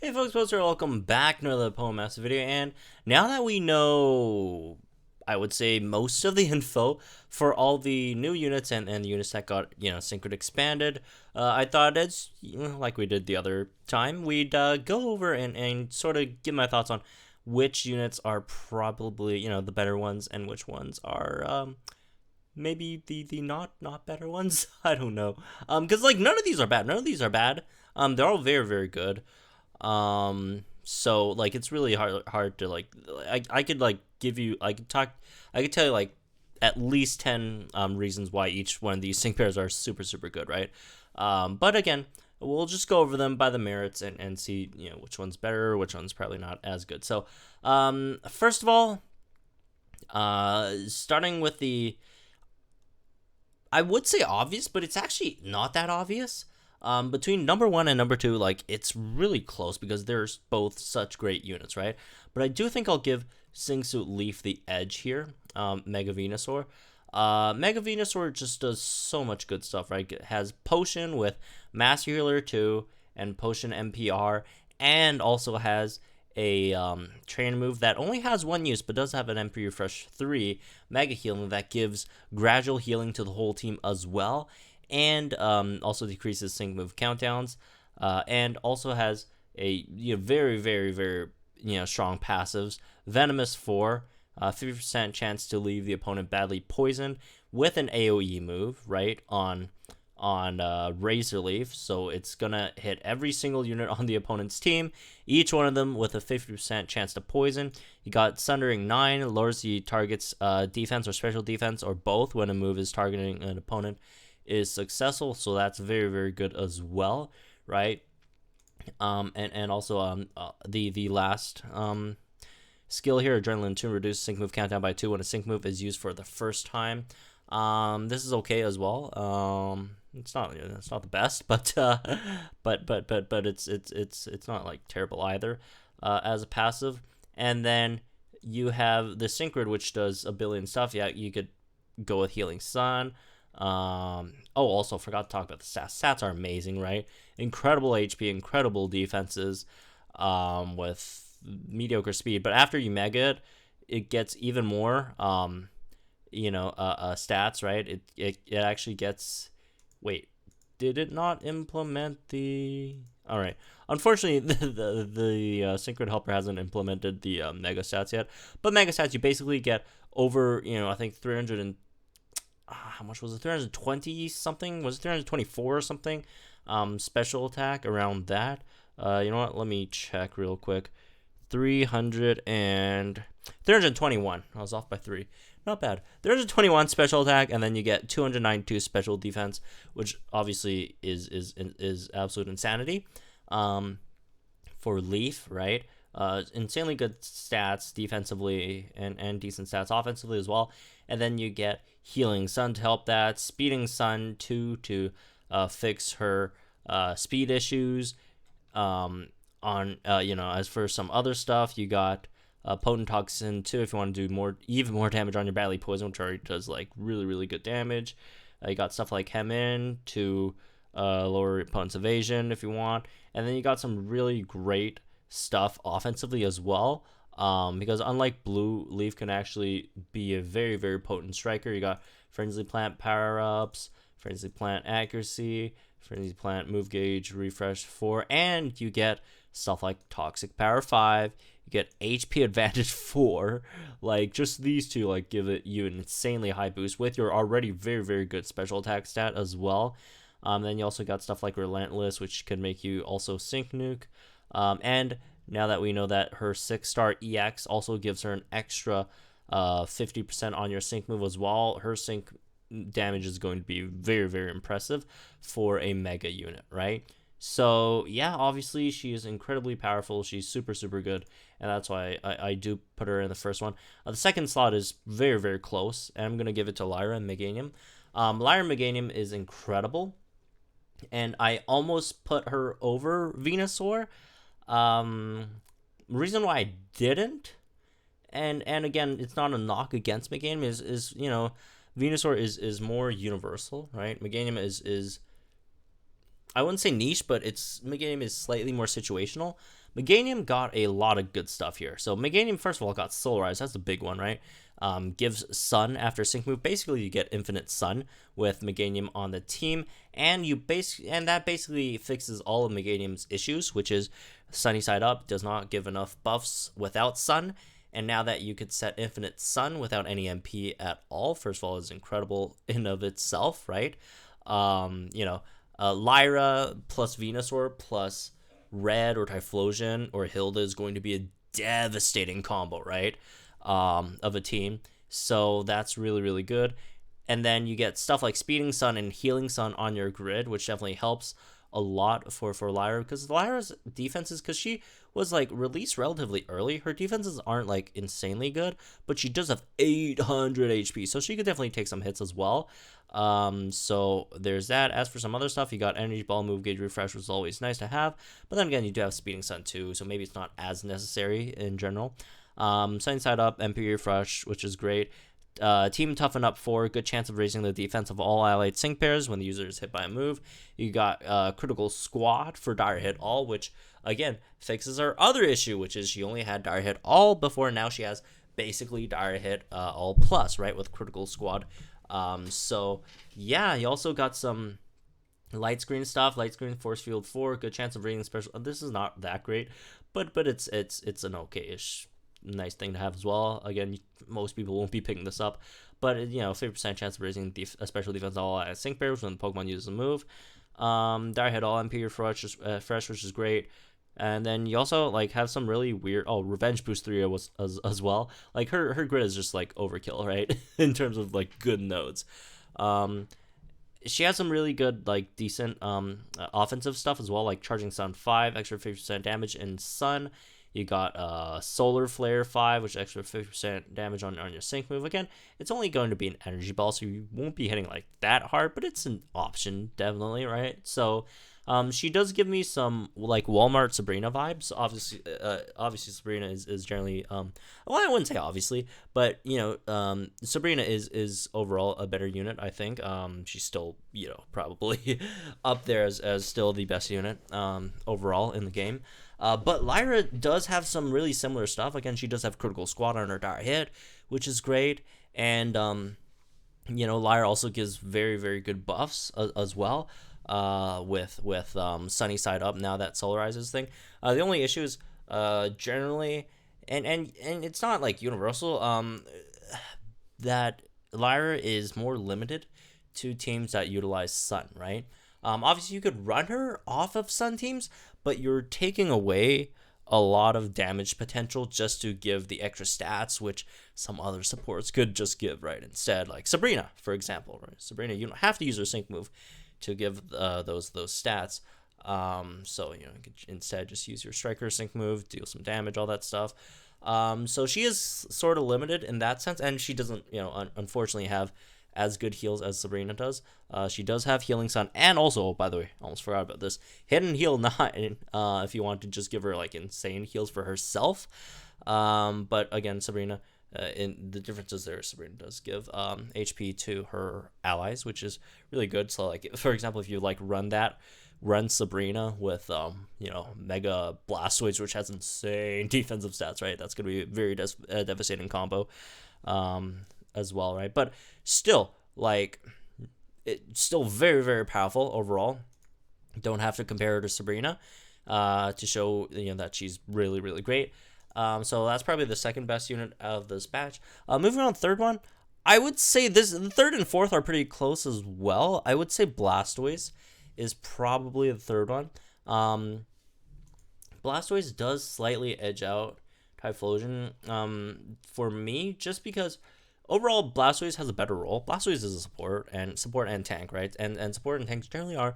Hey folks, welcome back to another Poem Master video, and now that we know, I would say, most of the info for all the new units and the units that got, Synchro expanded, I thought as, like we did the other time, we'd go over and sort of give my thoughts on which units are probably, the better ones and which ones are, maybe the not better ones. I don't know. Because, like, none of these are bad. None of these are bad. They're all very, very good. So like it's really hard to like I could like give you I could tell you like at least 10 reasons why each one of these sync pairs are super good, right? But again, we'll just go over them by the merits and see which one's better, which one's probably not as good. So first of all, starting with the, I would say obvious, but it's actually not that obvious. Between number one and number two, like it's really close because they're both such great units, right? But I do think I'll give Singsuit Leaf the edge here. Mega Venusaur. Mega Venusaur just does so much good stuff, right? It has Potion with Master Healer 2 and Potion MPR, and also has a trainer move that only has one use but does have an MP Refresh 3 Mega Healing that gives gradual healing to the whole team as well, and also decreases sync move countdowns, and also has a very strong passives. Venomous 4, 50% chance to leave the opponent badly poisoned with an AoE move, right, on Razor Leaf, so it's gonna hit every single unit on the opponent's team, each one of them with a 50% chance to poison. You got Sundering 9, lowers the target's defense or special defense or both when a move is targeting an opponent is successful, so that's very good as well, right? And also the last skill here, Adrenaline 2, reduce sync move countdown by 2 when a sync move is used for the first time. This is okay as well. It's not the best, but it's not like terrible either as a passive. And then you have the Synchrid, which does a billion stuff. Yeah, you could go with Healing Sun. Also forgot to talk about the stats. Stats are amazing, right? Incredible HP, incredible defenses, with mediocre speed. But after you mega it gets even more, stats, right? It actually gets. Wait, did it not implement the? All right. Unfortunately, the Synchro Helper hasn't implemented the mega stats yet. But mega stats, you basically get over, I think 300 and how much was it? 320 something? Was it 324 or something? Special attack around that. You know what? Let me check real quick. 321. I was off by 3. Not bad. 321 special attack, and then you get 292 special defense, which obviously is absolute insanity. For Leaf, right? Insanely good stats defensively and decent stats offensively as well. And then you get Healing Sun to help that, Speeding Sun 2 to fix her speed issues. As for some other stuff, you got Potent Toxin 2 if you want to do even more damage on your badly poison, which already does like really good damage. You got stuff like Hem In to lower your opponent's evasion if you want, and then you got some really great stuff offensively as well. Because unlike Blue, Leaf can actually be a very potent striker. You got Frenzy Plant power-ups, Frenzy Plant accuracy, Frenzy Plant move gauge refresh 4, and you get stuff like Toxic Power 5, you get HP Advantage 4, like just these two like give you an insanely high boost with your already very good special attack stat as well. Then you also got stuff like Relentless, which can make you also Sync Nuke, and now that we know that her 6-star EX also gives her an extra 50% on your sync move as well, her sync damage is going to be very impressive for a mega unit, right? So yeah, obviously she is incredibly powerful. She's super good, and that's why I do put her in the first one. The second slot is very close, and I'm gonna give it to Lyra and Meganium. Lyra and Meganium is incredible, and I almost put her over Venusaur. Reason why I didn't, and again, it's not a knock against Meganium, is Venusaur is more universal, right? Meganium is I wouldn't say niche, but Meganium is slightly more situational. Meganium got a lot of good stuff here. So Meganium, first of all, got Solarize. That's the big one, right? Gives Sun after sync move. Basically, you get infinite Sun with Meganium on the team, and that basically fixes all of Meganium's issues, which is Sunny Side Up does not give enough buffs without Sun. And now that you could set infinite Sun without any MP at all, first of all, is incredible in of itself, right? Lyra plus Venusaur plus Red or Typhlosion or Hilda is going to be a devastating combo, right? Of a team. So that's really, really good. And then you get stuff like Speeding Sun and Healing Sun on your grid, which definitely helps a lot for Lyra, because Lyra's defenses, because she was like released relatively early, her defenses aren't like insanely good, but she does have 800 HP, so she could definitely take some hits as well. So there's that. As for some other stuff, you got Energy Ball, Move Gauge Refresh, which is always nice to have, but then again, you do have Speeding Sun too, so maybe it's not as necessary in general. Sunny Side Up, MP Refresh, which is great. Team Toughen Up 4, good chance of raising the defense of all allied sync pairs when the user is hit by a move. You got Critical Squad for Dire Hit All, which again fixes her other issue, which is she only had Dire Hit All before. Now she has basically Dire Hit All Plus, right, with Critical Squad. So yeah, you also got some Light Screen stuff. Light Screen Force Field 4, good chance of raising special. This is not that great, but it's an okay-ish nice thing to have as well. Again, most people won't be picking this up, but 50% chance of raising a special defense all at sync pairs when the Pokemon uses a move. Dire Hit All MP fresh, which is great. And then you also like have some really weird Revenge Boost 3 was as well. Like her grid is just like overkill, right? In terms of like good nodes. She has some really good, like, decent offensive stuff as well, like Charging Sun 5, extra 50% damage in Sun. You got Solar Flare 5, which is extra 50% damage on your sync move. Again, it's only going to be an energy ball, so you won't be hitting like that hard, but it's an option, definitely, right? So she does give me some like Walmart Sabrina vibes. Obviously Sabrina is generally well, I wouldn't say obviously, but Sabrina is overall a better unit, I think. She's still probably up there as still the best unit overall in the game. But Lyra does have some really similar stuff. Again, she does have Critical Squad on her Dire Hit, which is great. And, Lyra also gives very, very good buffs as well with Sunny Side Up now that Solarizes thing. The only issue is generally, and it's not like universal, that Lyra is more limited to teams that utilize Sun, right? Obviously, you could run her off of Sun teams, but you're taking away a lot of damage potential just to give the extra stats, which some other supports could just give, right? Instead, like Sabrina, for example, right? Sabrina, you don't have to use her sync move to give those stats. So you could instead just use your striker sync move, deal some damage, all that stuff. So she is sort of limited in that sense, and she doesn't, unfortunately have as good heals as Sabrina does. She does have Healing Sun, and also, by the way, I almost forgot about this, Hidden Heal 9, if you want to just give her like insane heals for herself. But again, Sabrina, the differences there, Sabrina does give HP to her allies, which is really good. So like, for example, if you like run Sabrina with Mega Blastoise, which has insane defensive stats, right? That's going to be a very devastating combo as well, right? But still, like, it's still very, very powerful overall. Don't have to compare her to Sabrina to show that she's really, really great. So that's probably the second best unit of this batch. Moving on, third one, I would say the third and fourth are pretty close as well. I would say Blastoise is probably the third one. Blastoise does slightly edge out Typhlosion for me, just because overall Blastoise has a better role. Blastoise is a support and tank, right? And support and tanks generally are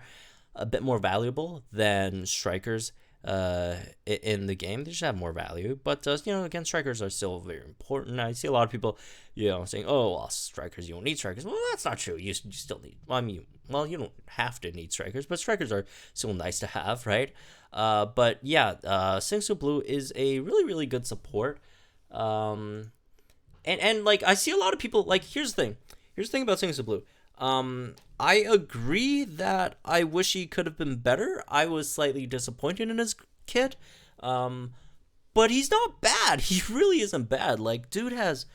a bit more valuable than strikers in the game. They just have more value, but again, strikers are still very important. I see a lot of people saying, oh, well, strikers, you don't need strikers. Well, that's not true. You still need, you don't have to need strikers, but strikers are still nice to have, right? But yeah, Singsu Blue is a really, really good support. And like, I see a lot of people, like, here's the thing about Singsu Blue. I agree that I wish he could have been better. I was slightly disappointed in his kit. But he's not bad. He really isn't bad. Like, dude has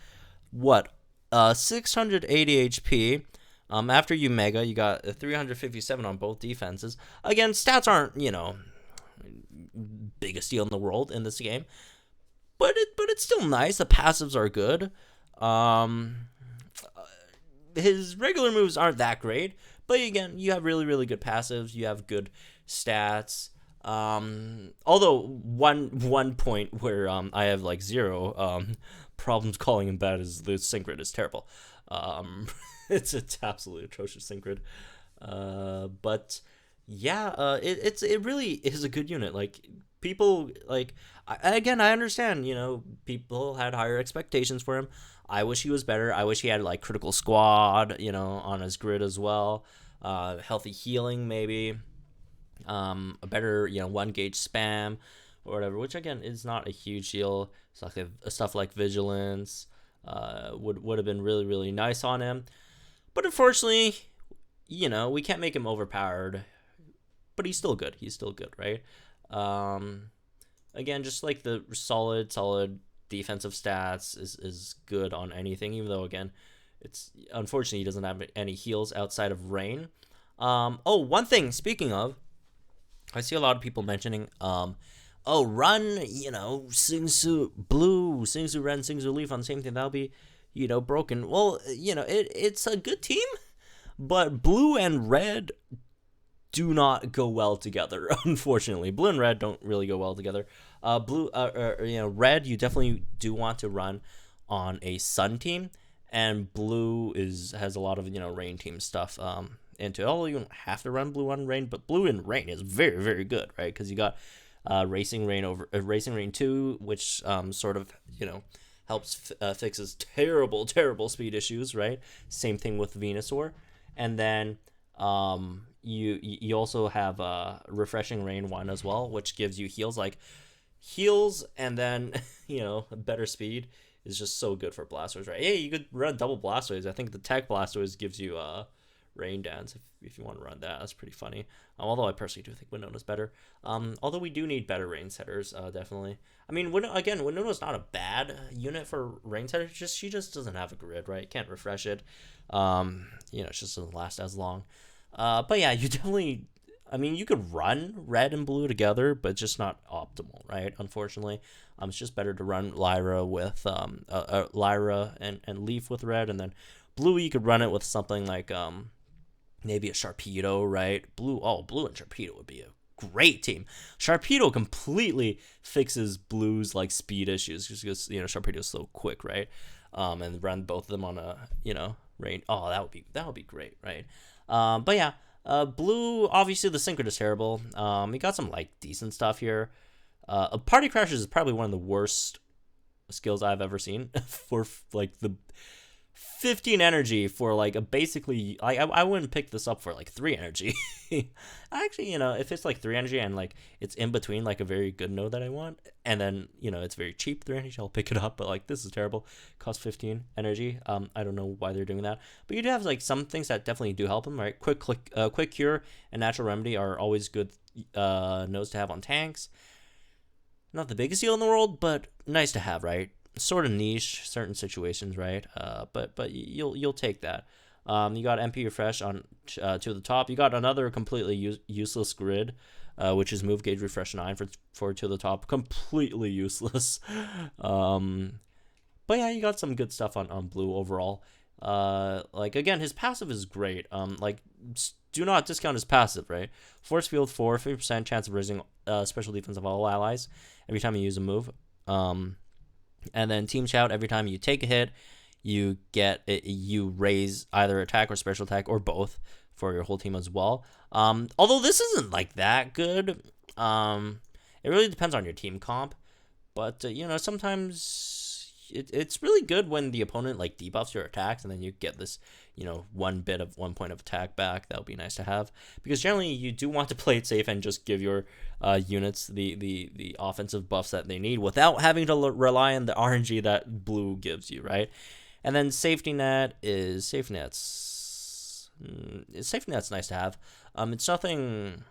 what? 680 HP. After you mega, you got 357 on both defenses. Again, stats aren't, biggest deal in the world in this game, but it's still nice. The passives are good. Um, his regular moves aren't that great, but again, you have really really good passives. You have good stats. Although one point where I have like zero problems calling him bad is the sync is terrible. Um, it's absolutely atrocious sync but yeah, it really is a good unit. Like people like again, I understand. People had higher expectations for him. I wish he was better. I wish he had like critical squad, on his grid as well. Healthy healing maybe. A better one gauge spam or whatever, which again is not a huge deal. Stuff like vigilance would have been really really nice on him, but unfortunately, we can't make him overpowered. But he's still good. He's still good, right? Again, just like the solid defensive stats is good on anything, even though again, it's unfortunately he doesn't have any heals outside of rain. One thing. Speaking of, I see a lot of people mentioning, run, Singsu Blue, Singsu Ren, Singsu Leaf on the same thing. That'll be, broken. Well, it's a good team, but Blue and Red do not go well together. Unfortunately, Blue and Red don't really go well together. Red, you definitely do want to run on a Sun team, and Blue has a lot of Rain team stuff. Into although you don't have to run Blue on Rain, but Blue and Rain is very very good, right? Because you got Racing Rain 2, which sort of helps fixes terrible speed issues, right? Same thing with Venusaur, and then you also have Refreshing Rain 1 as well, which gives you heals and then better speed is just so good for Blastoise, right? Hey, you could run double Blastoise. I think the Tech Blastoise gives you Rain Dance if you want to run that. That's pretty funny. Although I personally do think Winona's better. Although we do need better rain setters, definitely. I mean, Winona's not a bad unit for rain setter. She just doesn't have a grid, right? Can't refresh it. It just doesn't last as long. But yeah, you definitely. I mean, you could run Red and Blue together, but just not optimal, right? Unfortunately, it's just better to run Lyra with Lyra and Leaf with Red, and then Blue you could run it with something like maybe a Sharpedo, right? Blue and Sharpedo would be a great team. Sharpedo completely fixes Blue's like speed issues just because Sharpedo's so quick, right? And run both of them on a rain. Oh, that would be great, right? But yeah, Blue obviously the synchro is terrible. We got some like decent stuff here. A Party Crasher is probably one of the worst skills I've ever seen for like the 15 energy for like a basically I wouldn't pick this up for like 3 energy. Actually, if it's like 3 energy and like it's in between like a very good node that I want, and then it's very cheap 3 energy, I'll pick it up. But like this is terrible. Costs 15 energy. I don't know why they're doing that, but you do have like some things that definitely do help them, right? Quick Cure and Natural Remedy are always good nodes to have on tanks. Not the biggest deal in the world, but nice to have, right? Sort of niche certain situations, right? But you'll take that. You got MP Refresh on to the top. You got another completely useless grid, which is Move Gauge Refresh 9 for to the top. Completely useless. But yeah, you got some good stuff on Blue overall. Like again, his passive is great. Do not discount his passive, right? Force Field 4, 50% chance of raising special defense of all allies every time you use a move. And then Team Shout, every time you take a hit, you raise either attack or special attack or both for your whole team as well. Although this isn't like that good. It really depends on your team comp. But, sometimes it's really good when the opponent like debuffs your attacks and then you get this, 1 point of attack back. That would be nice to have. Because generally you do want to play it safe and just give your units the offensive buffs that they need without having to rely on the RNG that Blue gives you, right? And then Safety Net's nice to have. It's nothing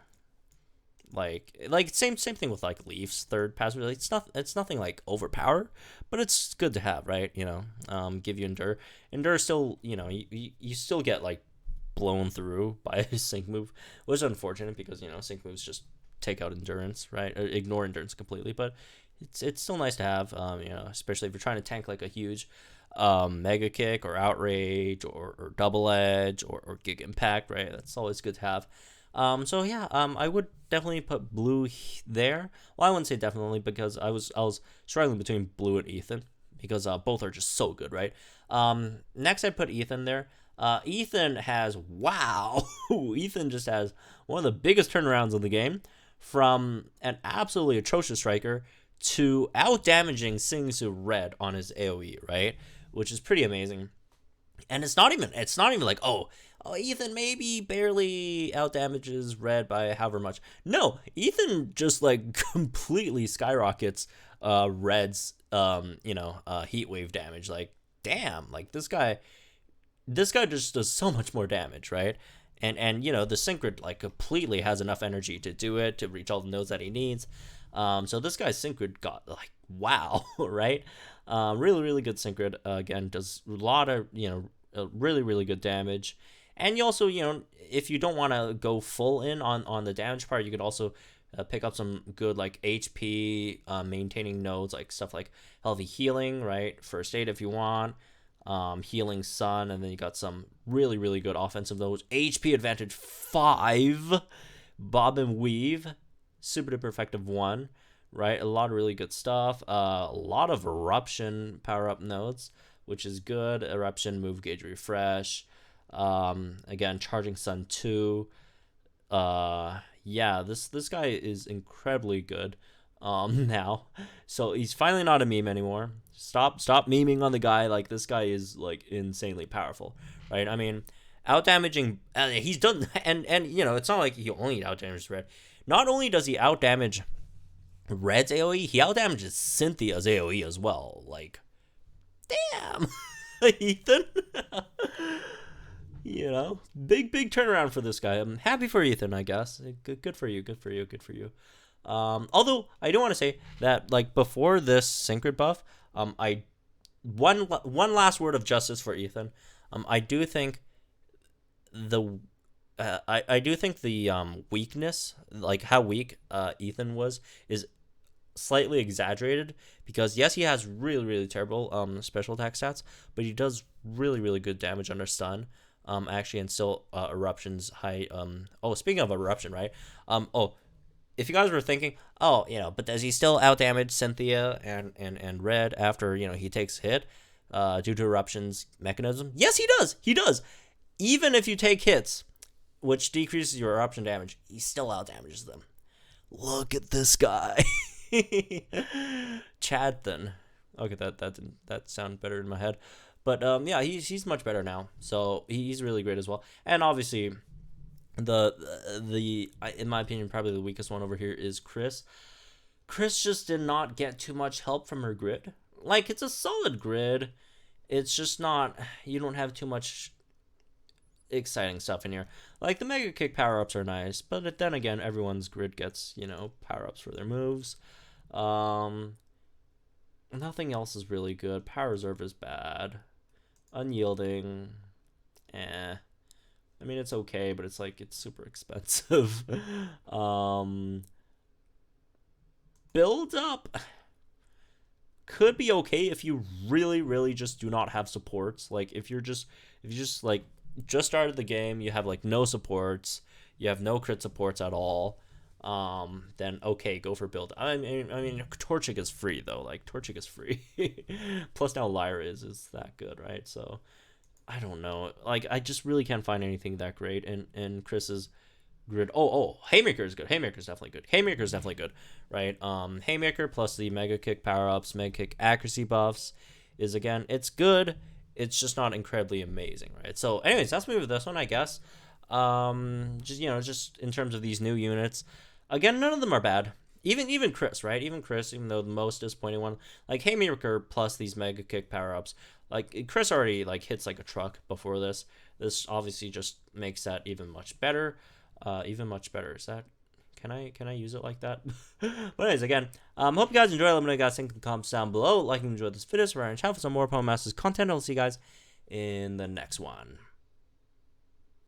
like same thing with like Leaf's third passive. Like, it's nothing like overpowered, but it's good to have, right? Give you endure still, you still get like blown through by a sync move, which is unfortunate because sync moves just take out endurance, right? Or ignore endurance completely, but it's still nice to have, especially if you're trying to tank like a huge mega kick or outrage or double edge or gig impact, right? That's always good to have. So yeah, I would definitely put Blue there. Well, I wouldn't say definitely because I was struggling between Blue and Ethan because both are just so good, right? Next I'd put Ethan there. Ethan has Ethan just has one of the biggest turnarounds in the game, from an absolutely atrocious striker to out damaging Singsu Red on his AoE, right? Which is pretty amazing. And it's not even like, Ethan maybe barely out damages Red by however much. No, Ethan just like completely skyrockets Red's heat wave damage. Like, damn, like this guy just does so much more damage, right? And the Synchro like completely has enough energy to do it, to reach all the nodes that he needs. So this guy's Synchro got like, wow, right? Really, really good Synchro. Again, does a lot of, really, really good damage. And you also, if you don't want to go full in on the damage part, you could also pick up some good like HP maintaining nodes, like stuff like healthy healing, right? First aid if you want. Healing Sun, and then you got some really, really good offensive nodes. HP advantage 5, Bob and Weave, super duper effective 1, right? A lot of really good stuff. A lot of Eruption power up nodes, which is good. Eruption, move gauge refresh. Again, Charging Sun 2. Yeah, this guy is incredibly good now. So he's finally not a meme anymore. Stop memeing on the guy. Like, this guy is like insanely powerful, right? I mean, out damaging, he's done, and it's not like he only out damages Red. Not only does he out damage Red's AoE, he out damages Cynthia's AoE as well. Like, damn, Ethan. Big turnaround for this guy. I'm happy for Ethan, I guess. Good for you. Although I do want to say that, like, before this Synchro buff, one last word of justice for Ethan. I do think the weakness, like how weak Ethan was, is slightly exaggerated, because yes, he has really, really terrible special attack stats, but he does really, really good damage under stun. Actually, and still Eruption's high. Speaking of Eruption, right? If you guys were thinking, but does he still out damage Cynthia and Red after he takes a hit due to Eruption's mechanism? Yes, he does. He does. Even if you take hits, which decreases your Eruption damage, he still out damages them. Look at this guy, Chadton. Okay, that sounded better in my head, but yeah, he's much better now. So he's really great as well. And obviously, the in my opinion, probably the weakest one over here is Chris. Chris just did not get too much help from her grid. Like, it's a solid grid. It's just not, you don't have too much exciting stuff in here. Like, the Mega Kick power-ups are nice, but then again, everyone's grid gets, power-ups for their moves. Nothing else is really good. Power Reserve is bad. Unyielding, I mean, it's okay, but it's like, it's super expensive. Build up could be okay if you really, really just do not have supports. Like, if you just like just started the game, you have like no supports, you have no crit supports at all, then okay, go for build. I mean, Torchic is free though. Like, Torchic is free. Plus now Lyra is that good, right? So I don't know. Like, I just really can't find anything that great in Chris's grid. Haymaker is good. Haymaker's definitely good, right? Haymaker plus the Mega Kick power-ups, Mega Kick accuracy buffs is, again, it's good. It's just not incredibly amazing, right? So anyways, let's move to this one, I guess. Just in terms of these new units, again, none of them are bad. Even Chris, right? Even though the most disappointing one, like Haymaker plus these Mega Kick power-ups, like Chris already like hits like a truck before this. This obviously just makes that even much better. Is that Can I use it like that? But anyways, again, hope you guys enjoy. Let me know you guys think in the comments down below. Like and enjoy this video. Subscribe to our channel for some more Pokemon Masters content. I'll see you guys in the next one.